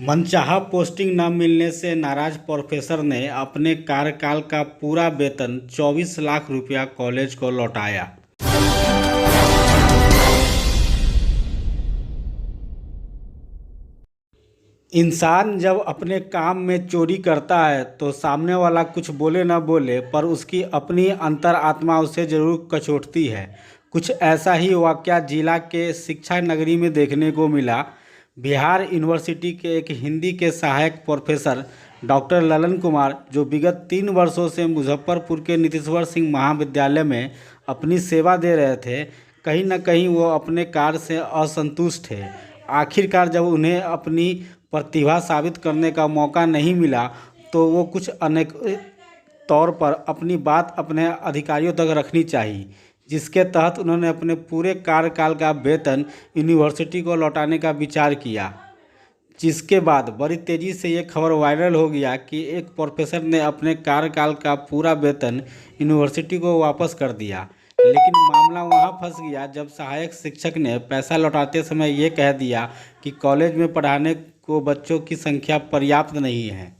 मनचाहा पोस्टिंग न मिलने से नाराज प्रोफेसर ने अपने कार्यकाल का पूरा वेतन 24 लाख रुपया कॉलेज को लौटाया। इंसान जब अपने काम में चोरी करता है तो सामने वाला कुछ बोले न बोले पर उसकी अपनी अंतरात्मा उसे जरूर कचोटती है। कुछ ऐसा ही वाकया जिला के शिक्षा नगरी में देखने को मिला। बिहार यूनिवर्सिटी के एक हिंदी के सहायक प्रोफेसर डॉक्टर ललन कुमार, जो विगत 3 वर्षों से मुजफ्फरपुर के नीतीश्वर सिंह महाविद्यालय में अपनी सेवा दे रहे थे, कहीं न कहीं वो अपने कार्य से असंतुष्ट थे। आखिरकार जब उन्हें अपनी प्रतिभा साबित करने का मौका नहीं मिला तो वो कुछ अनेक तौर पर अपनी बात अपने अधिकारियों तक रखनी चाहिए, जिसके तहत उन्होंने अपने पूरे कार्यकाल का वेतन यूनिवर्सिटी को लौटाने का विचार किया। जिसके बाद बड़ी तेज़ी से ये खबर वायरल हो गया कि एक प्रोफेसर ने अपने कार्यकाल का पूरा वेतन यूनिवर्सिटी को वापस कर दिया। लेकिन मामला वहाँ फंस गया जब सहायक शिक्षक ने पैसा लौटाते समय ये कह दिया कि कॉलेज में पढ़ाने को बच्चों की संख्या पर्याप्त नहीं है।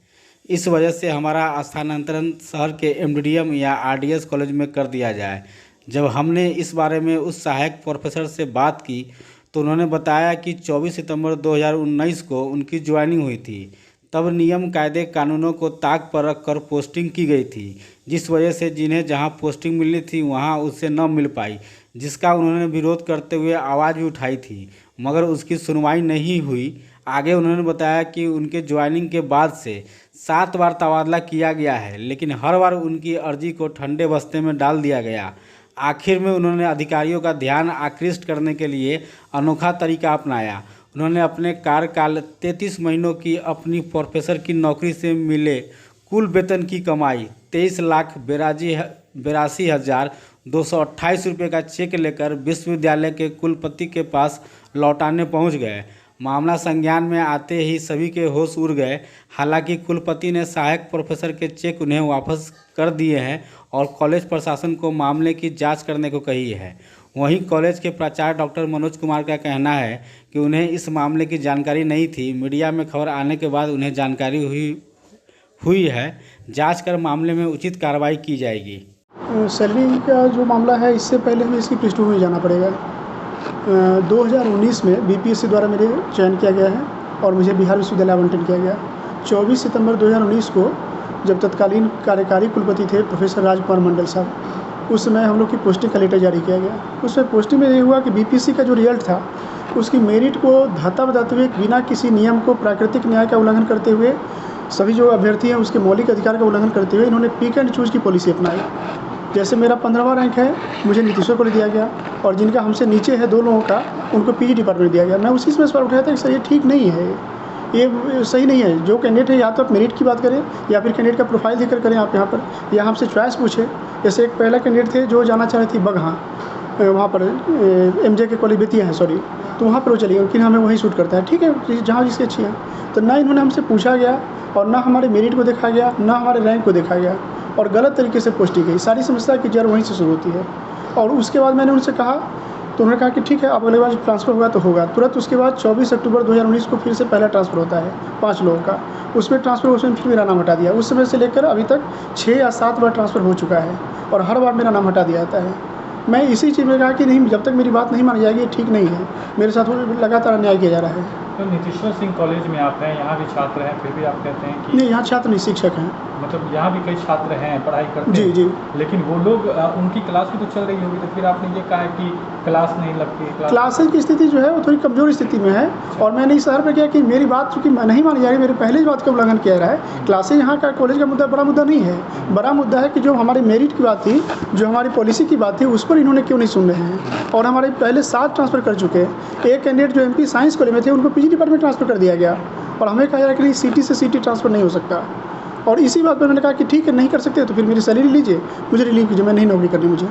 इस वजह से हमारा स्थानांतरण शहर के एमडीडीएम या आरडीएस कॉलेज में कर दिया जाए। जब हमने इस बारे में उस सहायक प्रोफेसर से बात की तो उन्होंने बताया कि 24 सितंबर 2019 को उनकी ज्वाइनिंग हुई थी। तब नियम कायदे कानूनों को ताक पर रखकर पोस्टिंग की गई थी, जिस वजह से जिन्हें जहां पोस्टिंग मिलनी थी वहां उससे न मिल पाई, जिसका उन्होंने विरोध करते हुए आवाज़ भी उठाई थी, मगर उसकी सुनवाई नहीं हुई। आगे उन्होंने बताया कि उनके ज्वाइनिंग के बाद से 7 बार तबादला किया गया है, लेकिन हर बार उनकी अर्जी को ठंडे बस्ते में डाल दिया गया। आखिर में उन्होंने अधिकारियों का ध्यान आकृष्ट करने के लिए अनोखा तरीका अपनाया। उन्होंने अपने कार्यकाल 33 महीनों की अपनी प्रोफेसर की नौकरी से मिले कुल वेतन की कमाई 23,82,228 रुपये का चेक लेकर विश्वविद्यालय के कुलपति के पास लौटाने पहुंच गए। मामला संज्ञान में आते ही सभी के होश उड़ गए। हालांकि कुलपति ने सहायक प्रोफेसर के चेक उन्हें वापस कर दिए हैं और कॉलेज प्रशासन को मामले की जांच करने को कही है। वहीं कॉलेज के प्राचार्य डॉक्टर मनोज कुमार का कहना है कि उन्हें इस मामले की जानकारी नहीं थी। मीडिया में खबर आने के बाद उन्हें जानकारी हुई है। जांच कर मामले में उचित कार्रवाई की जाएगी। सैलरी का जो मामला है, इससे पहले हमें इसकी पृष्ठभूमि जाना पड़ेगा। 2019 में बीपीएससी द्वारा मेरे चयन किया गया है और मुझे बिहार विश्वविद्यालय आवंटन किया गया। 24 सितंबर 2019 को जब तत्कालीन कार्यकारी कुलपति थे प्रोफेसर राजकुमार मंडल साहब, उस समय हम लोग की पोस्टिंग का लेटर जारी किया गया। उसमें पोस्टिंग में ये हुआ कि बीपीएससी का जो रिजल्ट था उसकी मेरिट को धाता बताते हुए, बिना किसी नियम को प्राकृतिक न्याय का उल्लंघन करते हुए, सभी जो अभ्यर्थी हैं उसके मौलिक अधिकार का उल्लंघन करते हुए इन्होंने पिक एंड चूज की पॉलिसी अपनाई। जैसे मेरा 15वां रैंक है, मुझे नीतीश्वर को दिया गया, और जिनका हमसे नीचे है 2 लोगों का, उनको पीजी डिपार्टमेंट दिया गया। मैं उसी समय सवाल उठाया था कि सर ये ठीक नहीं है, ये सही नहीं है। जो कैंडिडेट है या तो आप मेरिट की बात करें या फिर कैंडिडेट का प्रोफाइल देखकर करें आप यहाँ पर, या हमसे चॉइस पूछे। जैसे एक पहला कैंडिडेट थे जो जाना चाह रही थी बगहा, वहाँ पर एमजे के कॉलेज बेतिया है सॉरी, तो वहाँ पर वो चली गई कि हमें वही शूट करता है। ठीक है, जहाँ जिसकी अच्छी है। तो ना इन्होंने हमसे पूछा गया और ना हमारे मेरिट को देखा गया, ना हमारे रैंक को देखा गया, और गलत तरीके से पोस्टिंग गई। सारी समस्या की जड़ वहीं से शुरू होती है। और उसके बाद मैंने उनसे कहा तो उन्होंने कहा कि ठीक है, अब अगले बार ट्रांसफ़र होगा तो होगा। तुरंत उसके बाद 24 अक्टूबर 2019 को फिर से पहला ट्रांसफ़र होता है 5 लोगों का। उसमें ट्रांसफ़र उसमें फिर मेरा नाम हटा दिया। उस समय से लेकर अभी तक 6 या 7 बार ट्रांसफ़र हो चुका है और हर बार मेरा नाम हटा दिया जाता है। मैं इसी चीज़ में कहा कि नहीं, जब तक मेरी बात नहीं मानी जाएगी ये ठीक नहीं है। मेरे साथ लगातार अन्याय किया जा रहा है। तो नीतीश्वर सिंह कॉलेज में आप हैं, यहाँ भी छात्र हैं, फिर भी आप कहते हैं कि नहीं, यहाँ छात्र नहीं, शिक्षक हैं। मतलब यहाँ भी कई छात्र हैं, पढ़ाई करते हैं। जी जी। लेकिन वो लोग उनकी क्लास भी तो चल रही होगी, तो फिर आपने ये कहा कि क्लास नहीं लगती। क्लासेज की स्थिति जो है वो थोड़ी कमज़ोर स्थिति में है, और मैंने इस शहर पर किया कि मेरी बात चूँकि नहीं मानी जा रही, मेरे पहले इस बात का उल्लंघन किया रहा है। क्लासेज यहाँ का कॉलेज का मुद्दा बड़ा मुद्दा नहीं है। बड़ा मुद्दा है कि जो हमारी मेरिट की बात थी, जो हमारी पॉलिसी की बात थी, उस पर इन्होंने क्यों नहीं सुन रहे हैं। और हमारे पहले 7 ट्रांसफ़र कर चुके हैं। एक कैंडिडेट जो एमपी साइंस कॉलेज में थे उनको पीजी डिपार्टमेंट ट्रांसफ़र कर दिया गया, और हमें कहा जा रहा है कि नहीं, सिटी से सिटी ट्रांसफ़र नहीं हो सकता। और इसी बात पर मैंने कहा कि ठीक है, नहीं कर सकते तो फिर मेरी सैलरी लीजिए, मुझे रिलीव कीजिए, मैं नहीं नौकरी करनी मुझे।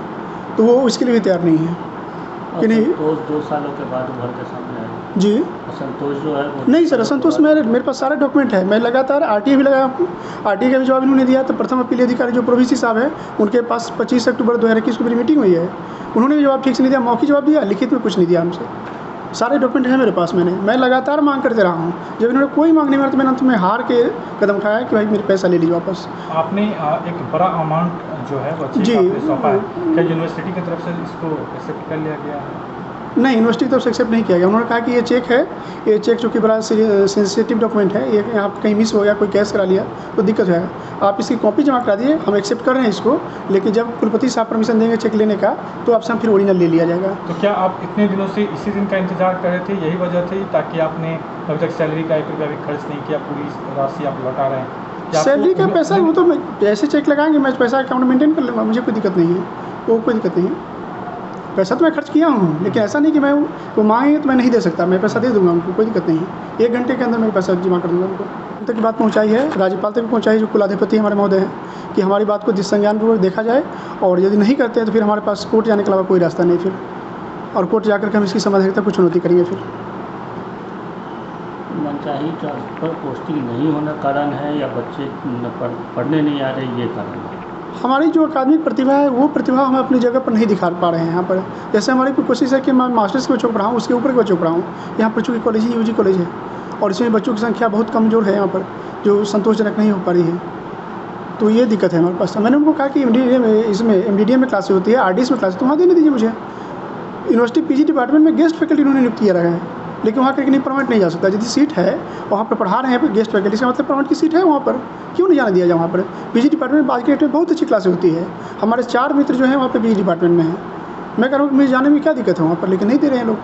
तो वो इसके लिए भी तैयार नहीं है कि नहीं। असंतोष 2 सालों के बाद उभर के सामने आया जी, असंतोष जो है वो नहीं सर, असंतोष मेरे पास सारे डॉक्यूमेंट है। मैं लगातार आरटीए भी लगाया आपको, आरटीए का भी जवाब इन्होंने दिया। तो प्रथम अपील अधिकारी जो प्रोविसी साहब है, उनके पास 25 अक्टूबर 2021 को मेरी मीटिंग हुई है, उन्होंने भी जवाब ठीक से नहीं दिया। मौखिक जवाब दिया, लिखित में कुछ नहीं दिया हमसे। सारे डॉक्यूमेंट हैं मेरे पास। मैं लगातार मांग करते रहा हूँ। जब इन्होंने कोई मांग नहीं माना तो मैंने अंत में हार के कदम उठाया कि भाई मेरे पैसा ले लीजिए वापस। आपने एक बड़ा अमाउंट जो है वो चेक जी। आपने सौंपा है, क्या यूनिवर्सिटी की तरफ से इसको एक्सेप्ट कर लिया गया है? नहीं, यूनिवर्सिटी की तरफ से एक्सेप्ट नहीं किया गया। उन्होंने कहा कि ये चेक है, ये चेक चूँकि बड़ा सेंसिटिव डॉक्यूमेंट है, ये यहाँ कहीं मिस हो गया, कोई कैश करा लिया तो दिक्कत है। आप इसकी कॉपी जमा करा दीजिए, हम एक्सेप्ट कर रहे हैं इसको, लेकिन जब कुलपति साहब परमिशन देंगे चेक लेने का तो आपसे हम फिर ओरिजिनल ले लिया जाएगा। तो क्या आप इतने दिनों से इसी दिन का इंतजार कर रहे थे, यही वजह थी ताकि आपने अभी तक सैलरी का 1 रुपया भी खर्च नहीं किया, पूरी राशि आप लौटा रहे हैं? क्या आपको सैलरी का उम्मीद पैसा नहीं- वो तो ऐसे चेक लगाएंगे, मैं पैसा अकाउंट मेंटेन कर लूँगा, मुझे कोई दिक्कत नहीं है, वो कोई दिक्कत नहीं है। पैसा तो मैं खर्च किया हूँ, लेकिन ऐसा नहीं कि मैं वो मांगे तो मैं नहीं दे सकता, मैं पैसा दे दूँगा उनको, कोई दिक्कत नहीं है। 1 घंटे के अंदर मैं पैसा जमा कर दूँगा उनको। उन तक की बात पहुँचाई है, राज्यपाल तक भी पहुँचाई, जो कुलाधिपति हमारे महोदय हैं, कि हमारी बात को संज्ञानपूर्वक देखा जाए, और यदि नहीं करते हैं तो फिर हमारे पास कोर्ट जाने के अलावा कोई रास्ता नहीं फिर, और कोर्ट जाकर के हम इसकी समाधान को चुनौती करेंगे फिर। मनचाही ट्रांसफर पोस्टिंग नहीं होने कारण है या बच्चे पढ़ने नहीं आ रहे, ये कारण है? हमारी जो अकादमिक प्रतिभा है वो प्रतिभा हम अपनी जगह पर नहीं दिखा पा रहे हैं यहाँ पर। जैसे हमारी कोई कोशिश है कि मैं मास्टर्स के बच्चों को पढ़ाऊँ, उसके ऊपर के बच्चों को पढ़ाऊँ। यहाँ पर चूँकि कॉलेज ही यूजी कॉलेज है और इसमें बच्चों की संख्या बहुत कमज़ोर है यहाँ पर, जो संतोषजनक नहीं हो पा रही है, तो ये दिक्कत है हमारे पास। मैंने उनको कहा कि MDDA में क्लासेज होती है, RDS में क्लास, तो वहाँ देने दीजिए मुझे। यूनिवर्सिटी PG डिपार्टमेंट में गेस्ट फैकल्टी उन्होंने नियुक्त किया रहा है, लेकिन वहाँ करके नहीं परमानेंट नहीं जा सकता। यदि सीट है वहाँ पर पढ़ा रहे हैं गेस्ट फैकल्टी, इसका मतलब परमानेंट की सीट है वहाँ पर, क्यों नहीं जाने दिया जाए वहाँ पर। PG डिपार्टमेंट में आज के डेट में बहुत अच्छी क्लासें होती है। हमारे 4 मित्र जो हैं वहाँ पर PG डिपार्टमेंट में हैं। मैं कह रहा हूँ मुझे जाने में क्या दिक्कत है वहाँ पर, लेकिन नहीं दे रहे हैं लोग।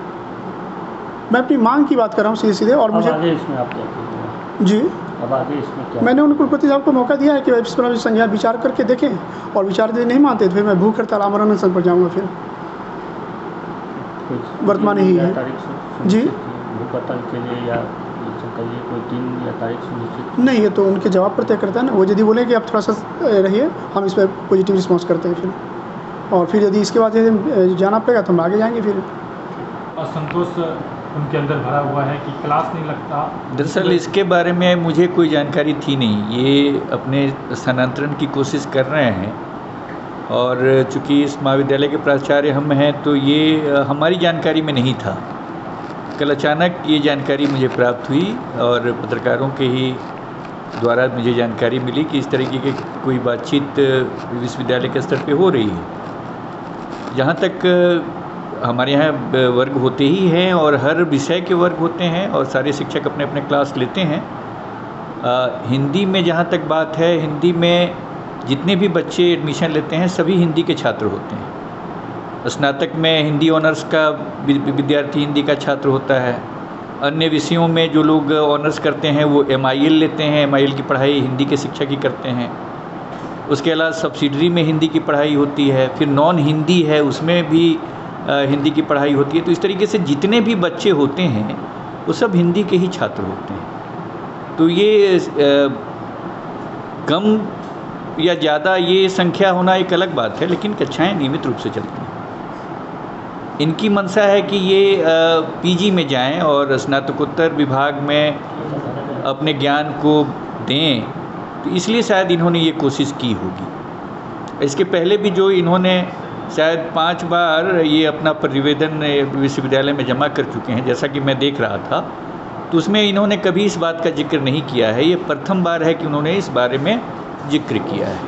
मैं अपनी मांग की बात कर रहा हूँ सीधे, और अब मुझे आगे इसमें आप क्या करेंगे? जी, अब आगे इसमें क्या? मैंने उनको कुलपति साहब को मौका दिया है कि इस पर संज्ञान विचार करके देखें, और विचार यदि नहीं मानते तो फिर मैं भूख हड़ताल आमरण अनशन पर जाऊँगा फिर। कुछ वर्तमान ही है। तारीख जी। भूख हड़ताल के लिए या कहिए कोई दिन या तारीख सुनिश्चित? नहीं, ये तो उनके जवाब पर तय करता है ना। वो यदि बोले कि आप थोड़ा सा रहिए, हम इस पर पॉजिटिव रिस्पॉन्स करते हैं फिर, और फिर यदि इसके बाद यदि जाना पड़ेगा तो हम आगे जाएंगे फिर। असंतोष उनके अंदर भरा हुआ है कि क्लास नहीं लगता। दरअसल इसके बारे में मुझे कोई जानकारी थी नहीं। ये अपने स्थानांतरण की कोशिश कर रहे हैं, और चूँकि इस महाविद्यालय के प्राचार्य हम हैं तो ये हमारी जानकारी में नहीं था। कल अचानक ये जानकारी मुझे प्राप्त हुई, और पत्रकारों के ही द्वारा मुझे जानकारी मिली कि इस तरीके की कोई बातचीत विश्वविद्यालय के स्तर पे हो रही है। जहाँ तक हमारे यहाँ वर्ग होते ही हैं, और हर विषय के वर्ग होते हैं, और सारे शिक्षक अपने अपने क्लास लेते हैं। हिंदी में जहाँ तक बात है, हिंदी में जितने भी बच्चे एडमिशन लेते हैं सभी हिंदी के छात्र होते हैं। स्नातक में हिंदी ऑनर्स का विद्यार्थी हिंदी का छात्र होता है। अन्य विषयों में जो लोग ऑनर्स करते हैं वो MIL लेते हैं, MIL की पढ़ाई हिंदी के शिक्षक ही करते हैं। उसके अलावा सब्सिडरी में हिंदी की पढ़ाई होती है, फिर नॉन हिंदी है उसमें भी हिंदी की पढ़ाई होती है। तो इस तरीके से जितने भी बच्चे होते हैं वो सब हिंदी के ही छात्र होते हैं। तो ये कम या ज़्यादा ये संख्या होना एक अलग बात है, लेकिन कक्षाएं नियमित रूप से चलती हैं। इनकी मंशा है कि ये PG में जाएं और स्नातकोत्तर विभाग में अपने ज्ञान को दें, तो इसलिए शायद इन्होंने ये कोशिश की होगी। इसके पहले भी जो इन्होंने शायद 5 बार ये अपना प्रतिवेदन विश्वविद्यालय में जमा कर चुके हैं, जैसा कि मैं देख रहा था, तो उसमें इन्होंने कभी इस बात का जिक्र नहीं किया है। ये प्रथम बार है कि उन्होंने इस बारे में जिक्र किया है,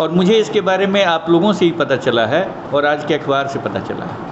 और मुझे इसके बारे में आप लोगों से ही पता चला है और आज के अखबार से पता चला है।